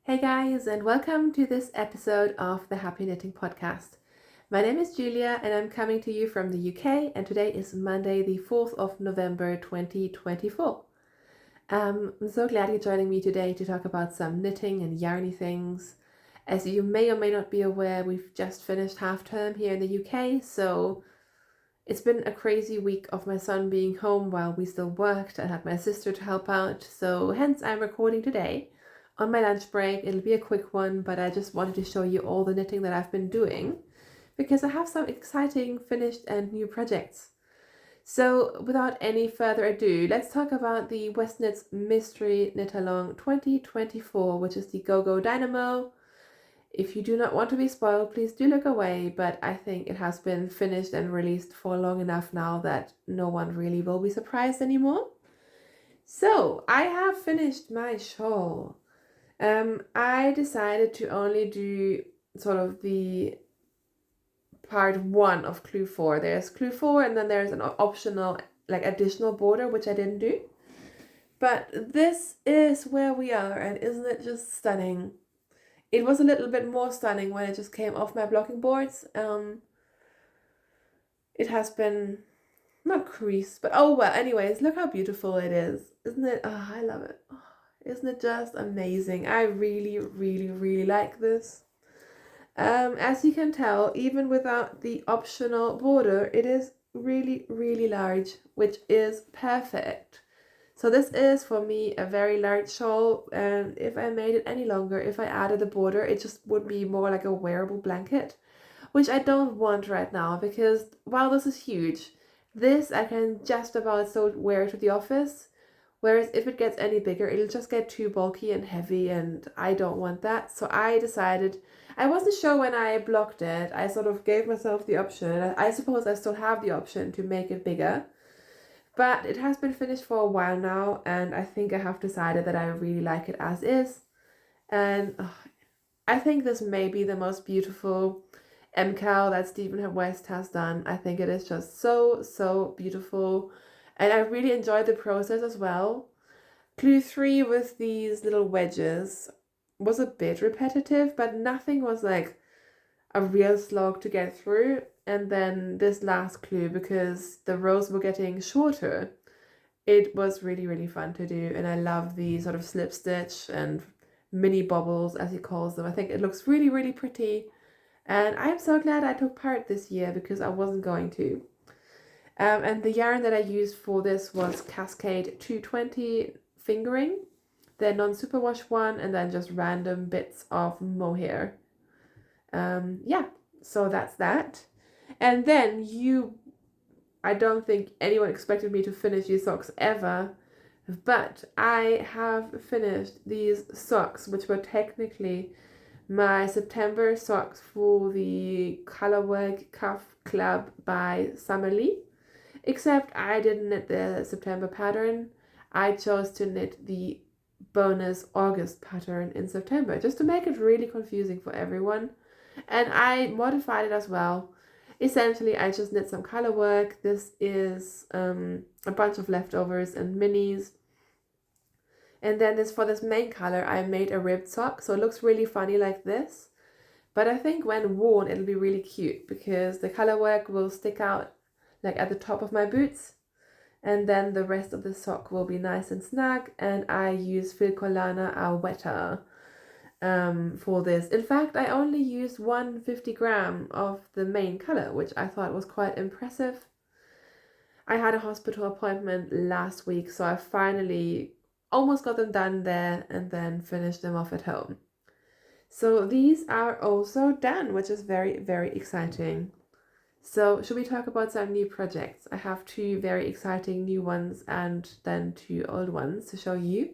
Hey guys, and welcome to this episode of the Happy Knitting Podcast. My name is Julia and I'm coming to you from the UK, and today is Monday, the 4th of November 2024. I'm so glad you're joining me today to talk about some knitting and yarny things. As you may or may not be aware, we've just finished half term here in the UK, so it's been a crazy week of my son being home while we still worked. I had my sister to help out, so hence I'm recording today on my lunch break. It'll be a quick one, but I just wanted to show you all the knitting that I've been doing because I have some exciting finished and new projects. So without any further ado, let's talk about the Westknits Mystery Knit Along 2024, which is the Go-Go Dynamo. If you do not want to be spoiled, please do look away, but I think it has been finished and released for long enough now that no one really will be surprised anymore. So, I have finished my shawl. I decided to only do sort of the part 1 of clue 4. There's clue 4 and then there's an optional, additional border, which I didn't do. But this is where we are, and isn't it just stunning? It was a little bit more stunning when it just came off my blocking boards. It has been not creased, but oh well. Anyways, look how beautiful it is, isn't it? Oh, I love it. Oh, isn't it just amazing? I really, really, really like this. As you can tell, even without the optional border, it is really, really large, which is perfect. So this is for me a very large shawl, and if I made it any longer, if I added the border, it just would be more like a wearable blanket, which I don't want right now because while this is huge, this I can just about so wear to the office, whereas if it gets any bigger, it'll just get too bulky and heavy, and I don't want that. So I decided, I wasn't sure when I blocked it, I sort of gave myself the option, I suppose I still have the option to make it bigger. But it has been finished for a while now, and I think I have decided that I really like it as is. And I think this may be the most beautiful MKAL that Stephen West has done. I think it is just so, so beautiful. And I really enjoyed the process as well. Clue 3 with these little wedges was a bit repetitive, but nothing was like a real slog to get through. And then this last clue, because the rows were getting shorter, it was really, really fun to do. And I love the sort of slip stitch and mini bobbles, as he calls them. I think it looks really, really pretty. And I'm so glad I took part this year because I wasn't going to. And the yarn that I used for this was Cascade 220 fingering, the non-superwash one, and then just random bits of mohair. Yeah, so that's that. And then I don't think anyone expected me to finish these socks ever, but I have finished these socks, which were technically my September socks for the Colorwork Cuff Club by Summerlee, except I didn't knit the September pattern. I chose to knit the bonus August pattern in September, just to make it really confusing for everyone. And I modified it as well. Essentially, I just knit some color work. This is a bunch of leftovers and minis. And then for this main color, I made a ribbed sock. So it looks really funny like this. But I think when worn, it'll be really cute because the color work will stick out like at the top of my boots. And then the rest of the sock will be nice and snug. And I use Filcolana Aweta for this. In fact, I only used 150 gram of the main color, which I thought was quite impressive. I had a hospital appointment last week, so I finally almost got them done there and then finished them off at home. So these are also done, which is very, very exciting. So should we talk about some new projects? I have 2 very exciting new ones and then 2 old ones to show you.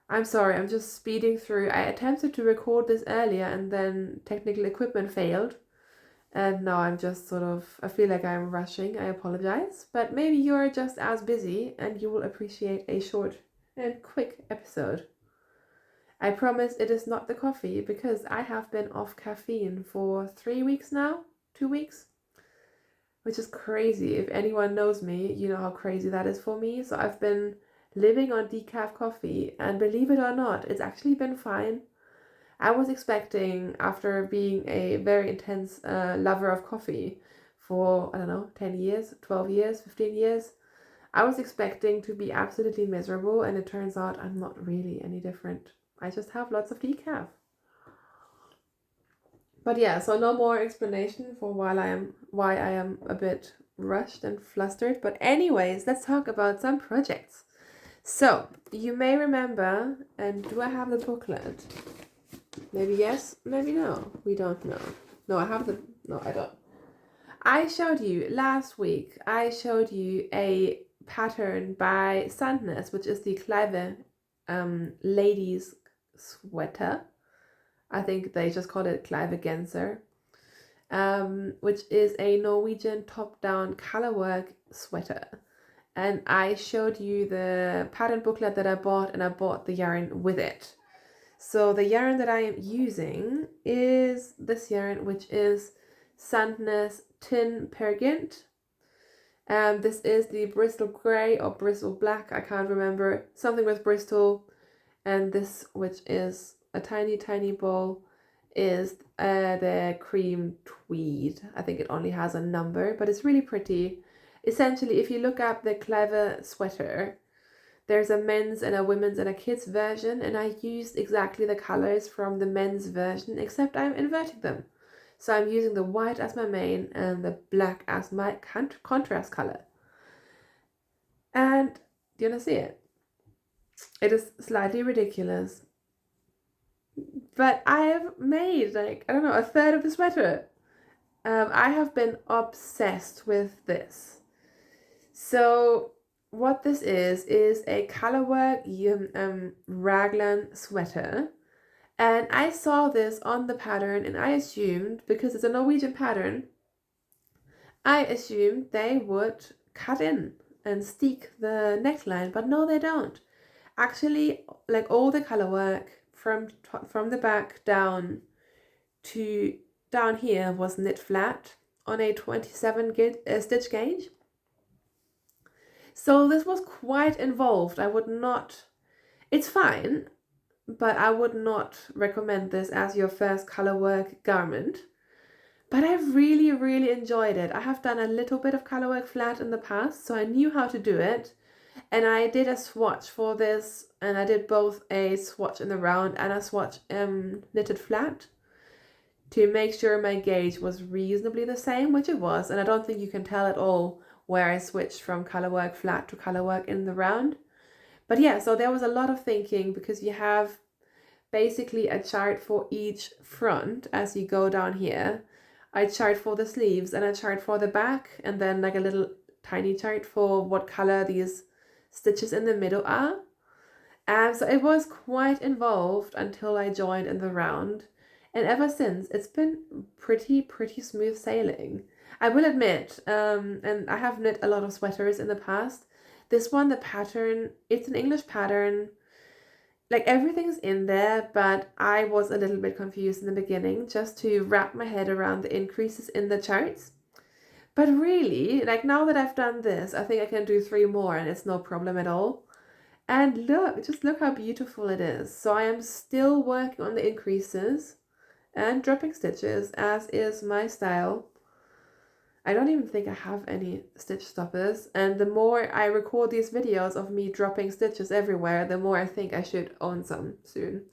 I'm sorry, I'm just speeding through. I attempted to record this earlier and then technical equipment failed. And now I'm just I feel like I'm rushing. I apologize. But maybe you're just as busy and you will appreciate a short and quick episode. I promise it is not the coffee because I have been off caffeine for 3 weeks now, 2 weeks, which is crazy. If anyone knows me, you know how crazy that is for me. So I've been living on decaf coffee, and believe it or not, it's actually been fine. I was expecting, after being a very intense lover of coffee for, I don't know, 10 years, 12 years, 15 years, I was expecting to be absolutely miserable, and it turns out I'm not really any different. I just have lots of decaf. But yeah, so no more explanation for why I am a bit rushed and flustered. But anyways, let's talk about some projects. So you may remember, and do I have the booklet? Maybe yes, maybe no. We don't know. No, I don't. I showed you last week, I showed you a pattern by Magnus, which is the Kleiva ladies sweater. I think they just call it Kleiva Genser, which is a Norwegian top-down colorwork sweater. And I showed you the pattern booklet that I bought, and I bought the yarn with it. So the yarn that I am using is this yarn, which is Magnus Tin Pergint. This is the Bristol Grey or Bristol Black, I can't remember, something with Bristol. And this, which is a tiny, tiny ball, is the cream tweed. I think it only has a number, but it's really pretty. Essentially, if you look up the Kleiva sweater, there's a men's and a women's and a kids version, and I used exactly the colors from the men's version, except I'm inverting them. So I'm using the white as my main and the black as my contrast color. And do you want to see it? It is slightly ridiculous, but I have made, like, I don't know, a third of the sweater. I have been obsessed with this. So what this is a colorwork raglan sweater. And I saw this on the pattern, and I assumed, because it's a Norwegian pattern, I assumed they would cut in and stick the neckline, but no, they don't. Actually, like, all the colorwork from the back down to down here was knit flat on a 27 stitch gauge. So this was quite involved. I would not, it's fine, but I would not recommend this as your first colorwork garment. But I really, really enjoyed it. I have done a little bit of colorwork flat in the past, so I knew how to do it. And I did a swatch for this, and I did both a swatch in the round and a swatch knitted flat to make sure my gauge was reasonably the same, which it was. And I don't think you can tell at all where I switched from colorwork flat to colorwork in the round. But yeah, so there was a lot of thinking, because you have basically a chart for each front as you go down here. I chart for the sleeves and I chart for the back, and then like a little tiny chart for what color these stitches in the middle are. So it was quite involved until I joined in the round, and ever since it's been pretty smooth sailing. I will admit, and I have knit a lot of sweaters in the past. This one, the pattern, it's an English pattern. Like, everything's in there, but I was a little bit confused in the beginning just to wrap my head around the increases in the charts. But really, like, now that I've done this, I think I can do 3 more and it's no problem at all. And look, just look how beautiful it is. So I am still working on the increases and dropping stitches, as is my style. I don't even think I have any stitch stoppers, and the more I record these videos of me dropping stitches everywhere, the more I think I should own some soon.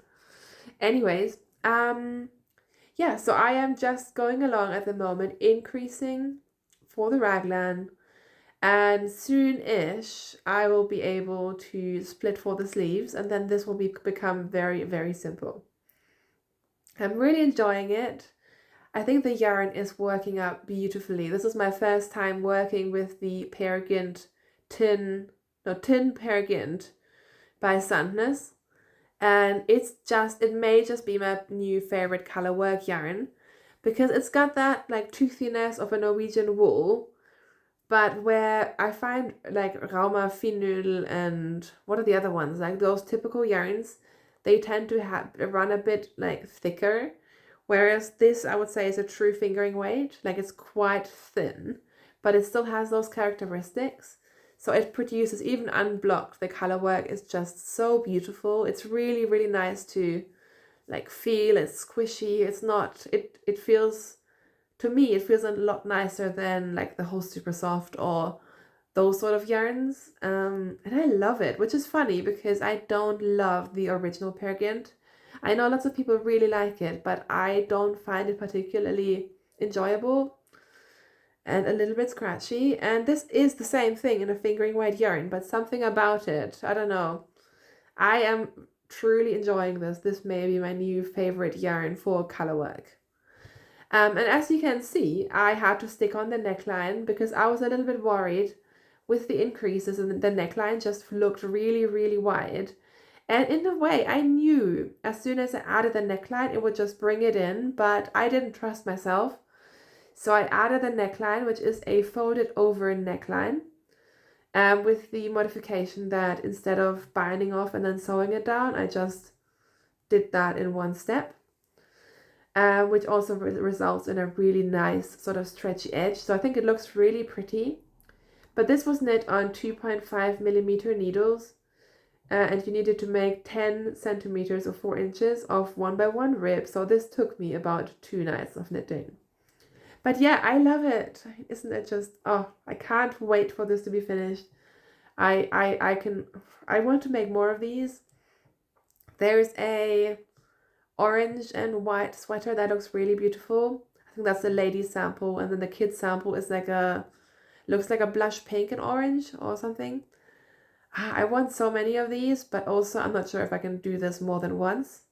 Anyways, yeah, so I am just going along at the moment, increasing for the raglan, and soon-ish I will be able to split for the sleeves, and then this will become very simple. I'm really enjoying it. I think the yarn is working out beautifully. This is my first time working with the Peer Gynt Tin Peer Gynt by Magnus. And it may just be my new favorite colorwork yarn, because it's got that like toothiness of a Norwegian wool, but where I find like Rauma Finul and what are the other ones, like those typical yarns, they tend to run a bit like thicker. Whereas this, I would say, is a true fingering weight. Like, it's quite thin, but it still has those characteristics. So it produces, even unblocked, the color work is just so beautiful. It's really nice to like feel. It's squishy. It's not, it feels, to me, it feels a lot nicer than like the whole super soft or those sort of yarns. And I love it, which is funny because I don't love the original Peer Gynt. I know lots of people really like it, but I don't find it particularly enjoyable and a little bit scratchy. And this is the same thing in a fingering weight yarn, but something about it, I don't know. I am truly enjoying this. This may be my new favorite yarn for color work. And as you can see, I had to stick on the neckline because I was a little bit worried with the increases, and the neckline just looked really, really wide. And in a way, I knew as soon as I added the neckline, it would just bring it in, but I didn't trust myself. So I added the neckline, which is a folded over neckline, with the modification that instead of binding off and then sewing it down, I just did that in one step, which also results in a really nice sort of stretchy edge. So I think it looks really pretty. But this was knit on 2.5 millimeter needles, and you needed to make 10 centimeters or 4 inches of 1x1 rib. So this took me about 2 nights of knitting. But yeah, I love it. Isn't it just, oh, I can't wait for this to be finished. I want to make more of these. There's a orange and white sweater that looks really beautiful. I think that's the ladies sample, and then the kids sample is like looks like a blush pink and orange or something. I want so many of these, but also I'm not sure if I can do this more than once.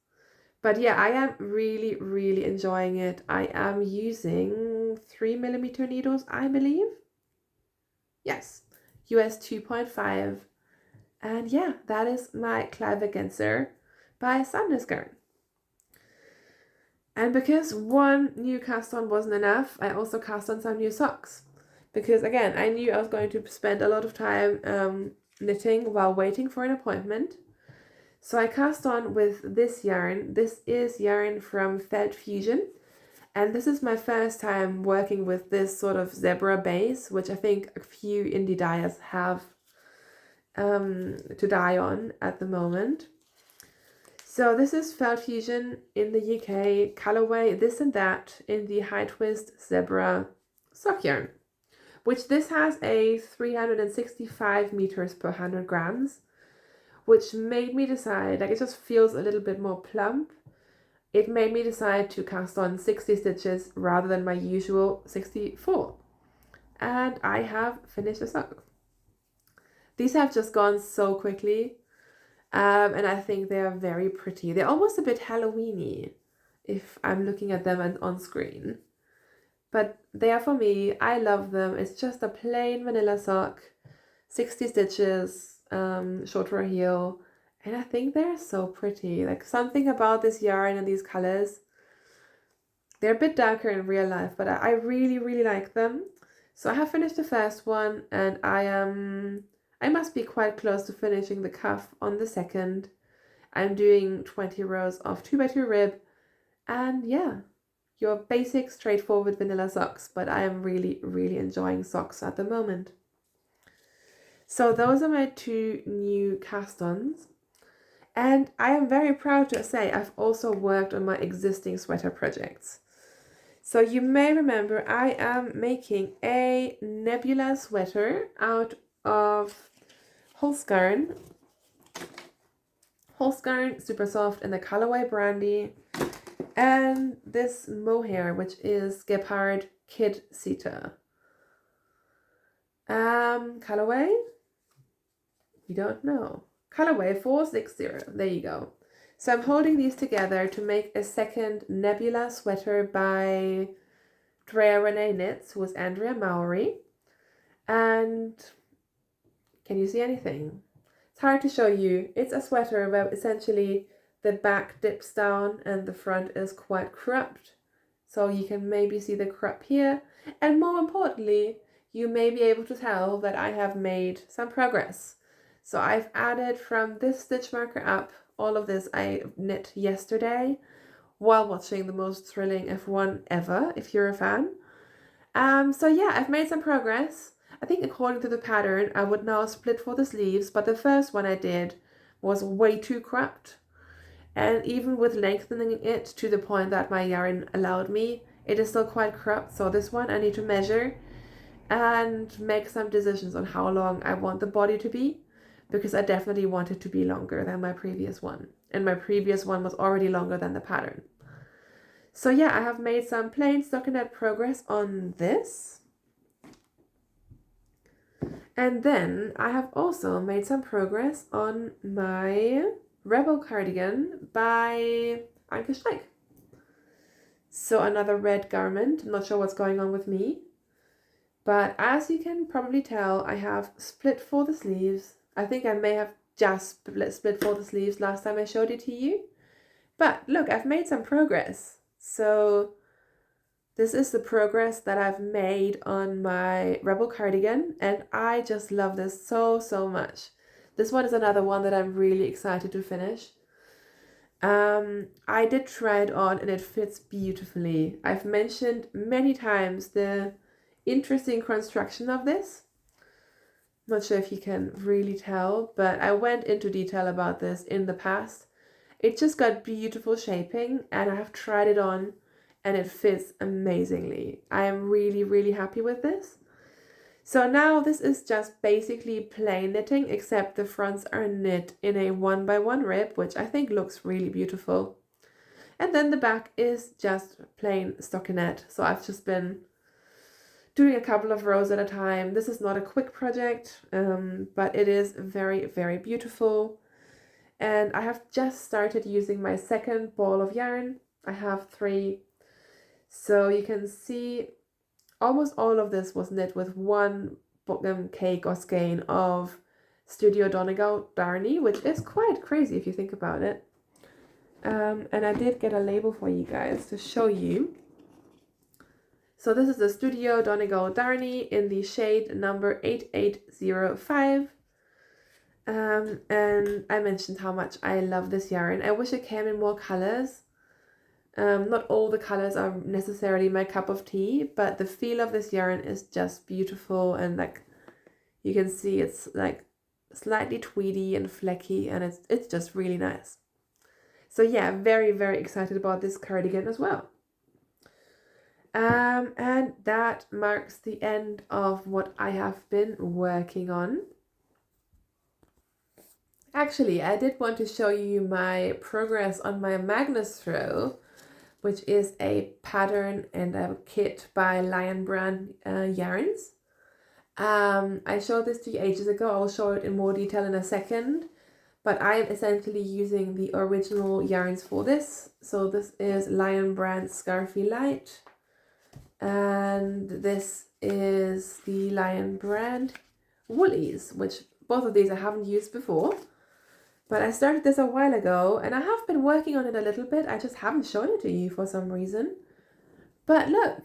But yeah, I am really, really enjoying it. I am using 3 millimeter needles, I believe. Yes, US 2.5. And yeah, that is my Kleiva Genser by Magnus. And because one new cast on wasn't enough, I also cast on some new socks. Because again, I knew I was going to spend a lot of time knitting while waiting for an appointment. So I cast on with this yarn. This is yarn from Felt Fusion. And this is my first time working with this sort of zebra base, which I think a few indie dyers have to dye on at the moment. So this is Felt Fusion in the UK, colorway This and That in the High Twist Zebra sock yarn, which this has a 365 meters per 100 grams, which made me decide, like, it just feels a little bit more plump. It made me decide to cast on 60 stitches rather than my usual 64. And I have finished the sock. These have just gone so quickly. And I think they are very pretty. They're almost a bit Halloween-y if I'm looking at them on screen. But they are for me. I love them. It's just a plain vanilla sock, 60 stitches, short for a heel. And I think they're so pretty. Like, something about this yarn and these colors. They're a bit darker in real life, but I really, really like them. So I have finished the first one, and I must be quite close to finishing the cuff on the second. I'm doing 20 rows of 2x2 rib, and yeah, your basic straightforward vanilla socks, but I am really, really enjoying socks at the moment. So those are my 2 new cast-ons. And I am very proud to say I've also worked on my existing sweater projects. So you may remember I am making a Nebula sweater out of Holzgarn super soft in the colorway Brandy, and this mohair, which is Gepard Kid Sita. Colorway? We don't know. Colorway 460. There you go. So I'm holding these together to make a second Nebula sweater by Drea Renee Knits, who is Andrea Mowry. And can you see anything? It's hard to show you. It's a sweater where essentially the back dips down and the front is quite cropped. So you can maybe see the crop here. And more importantly, you may be able to tell that I have made some progress. So I've added from this stitch marker up, all of this I knit yesterday while watching the most thrilling F1 ever, if you're a fan. So yeah, I've made some progress. I think according to the pattern, I would now split for the sleeves, but the first one I did was way too cropped. And even with lengthening it to the point that my yarn allowed me, it is still quite cropped. So this one I need to measure and make some decisions on how long I want the body to be, because I definitely want it to be longer than my previous one. And my previous one was already longer than the pattern. So yeah, I have made some plain stockinette progress on this. And then I have also made some progress on my Rebel cardigan by Anke Streik. So another red garment. I'm not sure what's going on with me. But as you can probably tell, I have split for the sleeves. I think I may have just split for the sleeves last time I showed it to you. But look, I've made some progress. So this is the progress that I've made on my Rebel cardigan. And I just love this so, so much. This one is another one that I'm really excited to finish. I did try it on and it fits beautifully. I've mentioned many times the interesting construction of this. Not sure if you can really tell, but I went into detail about this in the past. It just got beautiful shaping and I have tried it on and it fits amazingly. I am really, really happy with this. So now this is just basically plain knitting, except the fronts are knit in a 1x1 rib, which I think looks really beautiful. And then the back is just plain stockinette. So I've just been doing a couple of rows at a time. This is not a quick project, but it is very, very beautiful. And I have just started using my second ball of yarn. I have 3. So you can see almost all of this was knit with one cake or skein of Studio Donegal Darny, which is quite crazy if you think about it. And I did get a label for you guys to show you. So this is the Studio Donegal Darny in the shade number 8805. And I mentioned how much I love this yarn. I wish it came in more colors. Not all the colors are necessarily my cup of tea, but the feel of this yarn is just beautiful, and like you can see it's like slightly tweedy and flecky, and it's just really nice. So yeah, very, very excited about this cardigan as well. And that marks the end of what I have been working on. Actually, I did want to show you my progress on my Magnus throw, which is a pattern and a kit by Lion Brand yarns. I showed this to you ages ago. I'll show it in more detail in a second. But I am essentially using the original yarns for this. So this is Lion Brand Scarfy Light. And this is the Lion Brand Woolies, which both of these I haven't used before. But I started this a while ago and I have been working on it a little bit. I just haven't shown it to you for some reason. But look,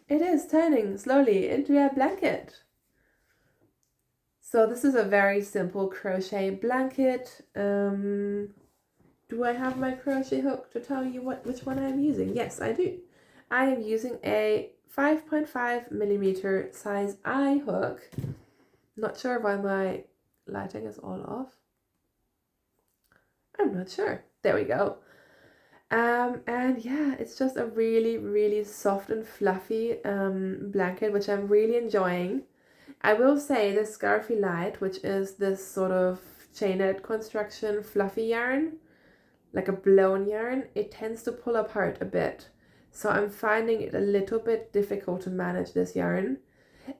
it is turning slowly into a blanket. So this is a very simple crochet blanket. Do I have my crochet hook to tell you which one I'm using? Yes, I do. I am using a 5.5 millimeter size I hook. Not sure why my lighting is all off. I'm not sure. There we go. And yeah, it's just a really, really soft and fluffy blanket, which I'm really enjoying. I will say the Scarfy Light, which is this sort of chainette construction fluffy yarn, like a blown yarn, it tends to pull apart a bit. So I'm finding it a little bit difficult to manage this yarn.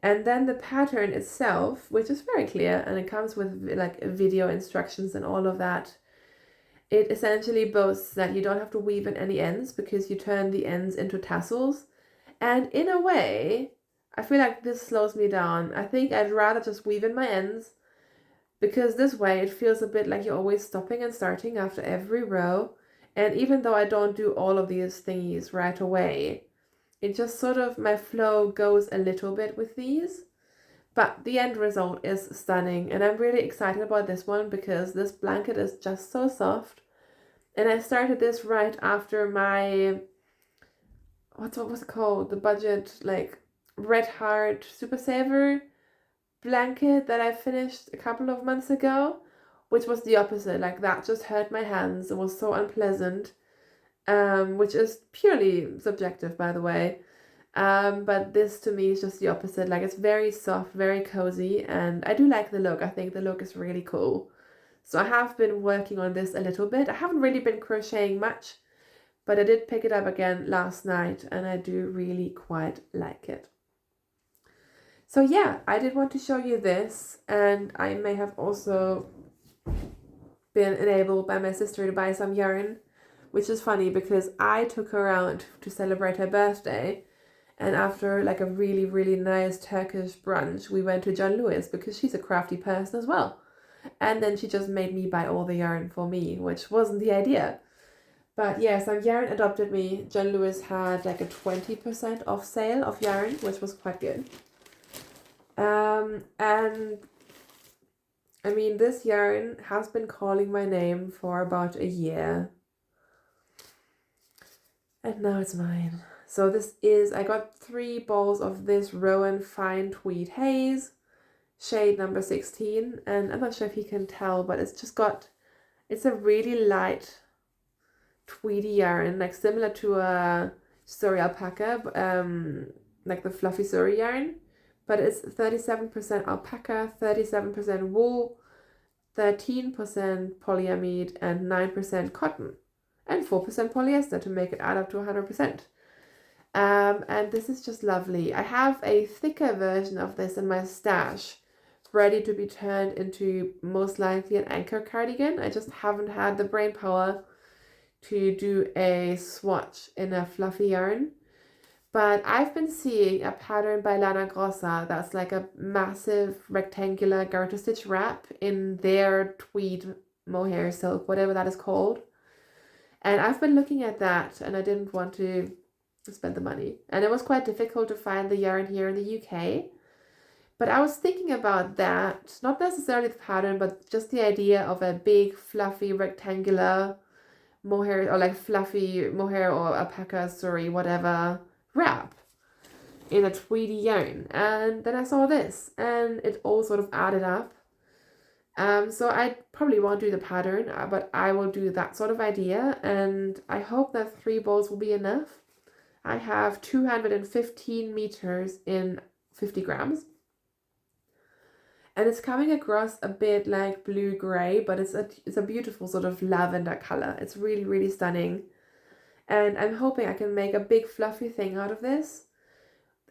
And then the pattern itself, which is very clear, and it comes with like video instructions and all of that. It essentially boasts that you don't have to weave in any ends because you turn the ends into tassels. And in a way, I feel like this slows me down. I think I'd rather just weave in my ends, because this way it feels a bit like you're always stopping and starting after every row. And even though I don't do all of these thingies right away, it just sort of, my flow goes a little bit with these. But the end result is stunning, and I'm really excited about this one because this blanket is just so soft. And I started this right after my, what was it called? The budget, like Red Heart Super Saver blanket that I finished a couple of months ago, which was the opposite. Like that just hurt my hands and was so unpleasant, which is purely subjective, by the way. But this to me is just the opposite. Like it's very soft, very cozy, and I do like the look. I think the look is really cool. So I have been working on this a little bit. I haven't really been crocheting much, but I did pick it up again last night and I do really quite like it. So yeah, I did want to show you this, and I may have also been enabled by my sister to buy some yarn, which is funny because I took her out to celebrate her birthday, and after like a really, really nice Turkish brunch, we went to John Lewis because she's a crafty person as well. And then she just made me buy all the yarn for me, which wasn't the idea. But yeah, some yarn adopted me. John Lewis had like a 20% off sale of yarn, which was quite good. And I mean, this yarn has been calling my name for about a year. And now it's mine. So this is, I got 3 balls of this Rowan Fine Tweed Haze, shade number 16. And I'm not sure if you can tell, but it's just got, it's a really light tweedy yarn, like similar to a Surrey alpaca, like the fluffy Surrey yarn. But it's 37% alpaca, 37% wool, 13% polyamide, and 9% cotton, and 4% polyester to make it add up to 100%. And this is just lovely. I have a thicker version of this in my stash, ready to be turned into most likely an anchor cardigan. I just haven't had the brain power to do a swatch in a fluffy yarn. But I've been seeing a pattern by Lana Grossa that's like a massive rectangular garter stitch wrap in their tweed mohair silk, whatever that is called. And I've been looking at that and I didn't want to spend the money. And it was quite difficult to find the yarn here in the UK. But I was thinking about that, not necessarily the pattern, but just the idea of a big, fluffy, rectangular mohair, or like fluffy mohair or alpaca, sorry, whatever, wrap in a tweedy yarn. And then I saw this and it all sort of added up. So I probably won't do the pattern, but I will do that sort of idea, and I hope that 3 balls will be enough. I have 215 meters in 50 grams. And it's coming across a bit like blue-gray, but it's a beautiful sort of lavender color. It's really, really stunning. And I'm hoping I can make a big fluffy thing out of this.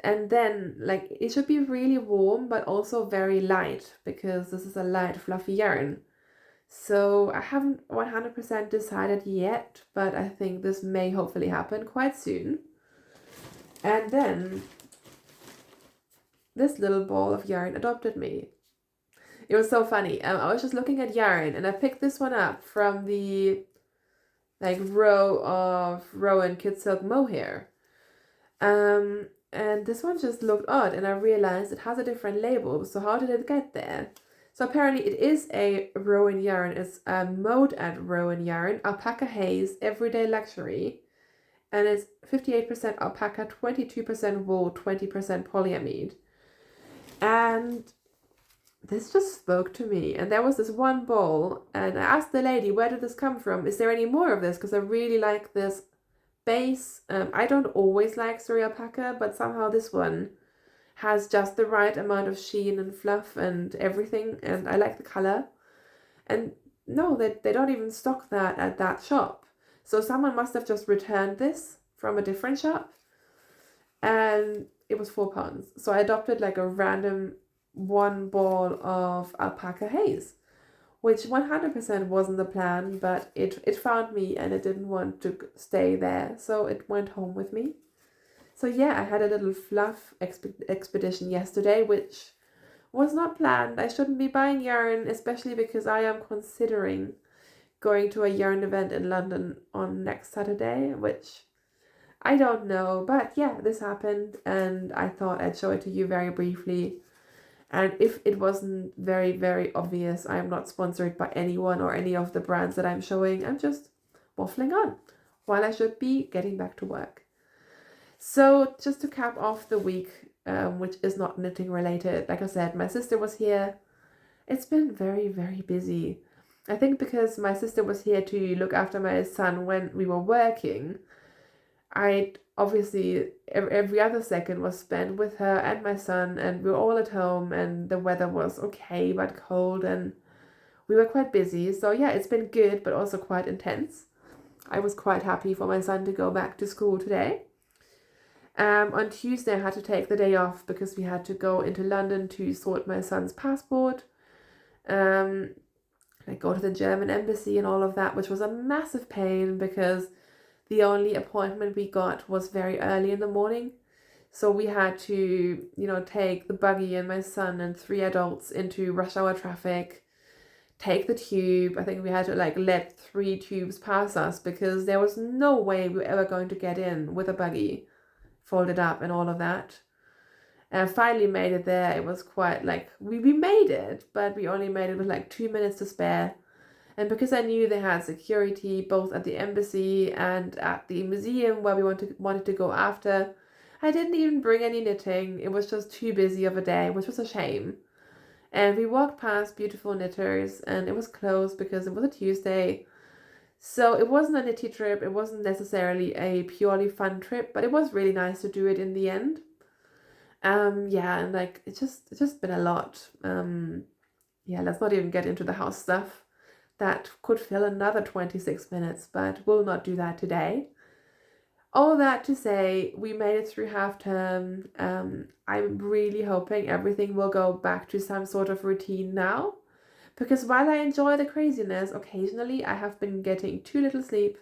And then, like, it should be really warm, but also very light, because this is a light, fluffy yarn. So I haven't 100% decided yet, but I think this may hopefully happen quite soon. And then this little ball of yarn adopted me. It was so funny. I was just looking at yarn and I picked this one up from the like row of Rowan Kid Silk mohair. And this one just looked odd and I realized it has a different label. So how did it get there? So apparently it is a Rowan yarn. It's a mode at Rowan yarn, Alpaca Haze, Everyday Luxury. And it's 58% alpaca, 22% wool, 20% polyamide. And this just spoke to me. And there was this one ball and I asked the lady, where did this come from? Is there any more of this? Because I really like this base. I don't always like Surrey alpaca, but somehow this one has just the right amount of sheen and fluff and everything, and I like the color. And no, they don't even stock that at that shop. So someone must have just returned this from a different shop, and it was £4. So I adopted like a random 1 ball of Alpaca Haze, which 100% wasn't the plan, but it found me and it didn't want to stay there, so it went home with me. So yeah, I had a little fluff expedition yesterday, which was not planned. I shouldn't be buying yarn, especially because I am considering going to a yarn event in London on next Saturday, which I don't know. But yeah, this happened and I thought I'd show it to you very briefly. And if it wasn't very, very obvious, I am not sponsored by anyone or any of the brands that I'm showing. I'm just waffling on while I should be getting back to work. So just to cap off the week, which is not knitting related, like I said, my sister was here. It's been very, very busy. I think because my sister was here to look after my son when we were working, I obviously every other second was spent with her and my son, and we were all at home, and the weather was okay but cold, and we were quite busy. So yeah, it's been good but also quite intense. I was quite happy for my son to go back to school today. On Tuesday I had to take the day off because we had to go into London to sort my son's passport. I go to the German embassy and all of that, which was a massive pain because the only appointment we got was very early in the morning. So we had to, take the buggy and my son and 3 adults into rush hour traffic, take the tube. I think we had to let 3 tubes pass us because there was no way we were ever going to get in with a buggy folded up and all of that. And finally made it there. It was quite we made it, but we only made it with 2 minutes to spare. And because I knew they had security both at the embassy and at the museum where we wanted to go after, I didn't even bring any knitting. It was just too busy of a day, which was a shame. And we walked past beautiful knitters and it was closed because it was a Tuesday. So it wasn't a nitty trip. It wasn't necessarily a purely fun trip, but it was really nice to do it in the end. Yeah, and it's just been a lot. Yeah, let's not even get into the house stuff. That could fill another 26 minutes, but we'll not do that today. All that to say, we made it through half term. I'm really hoping everything will go back to some sort of routine now, because while I enjoy the craziness, occasionally I have been getting too little sleep.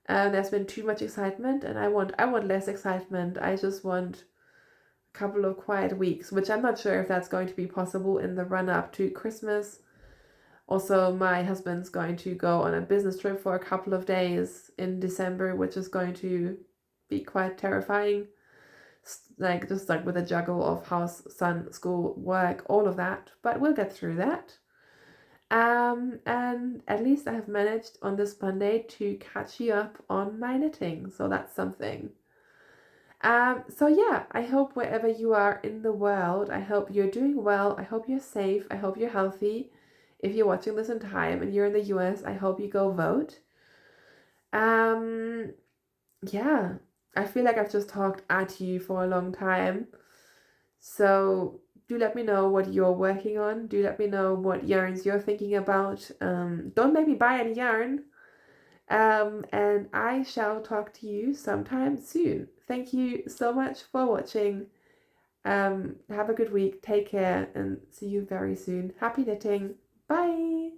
There's been too much excitement, and I want less excitement. I just want a couple of quiet weeks, which I'm not sure if that's going to be possible in the run up to Christmas. Also, my husband's going to go on a business trip for a couple of days in December, which is going to be quite terrifying. Just with a juggle of house, son, school, work, all of that. But we'll get through that. And at least I have managed on this Monday to catch you up on my knitting. So that's something. So yeah, I hope wherever you are in the world, I hope you're doing well. I hope you're safe. I hope you're healthy. If you're watching this in time and you're in the US, I hope you go vote. Yeah, I feel like I've just talked at you for a long time. So do let me know what you're working on. Do let me know what yarns you're thinking about. Don't make me buy any yarn. And I shall talk to you sometime soon. Thank you so much for watching. Have a good week. Take care and see you very soon. Happy knitting. Bye.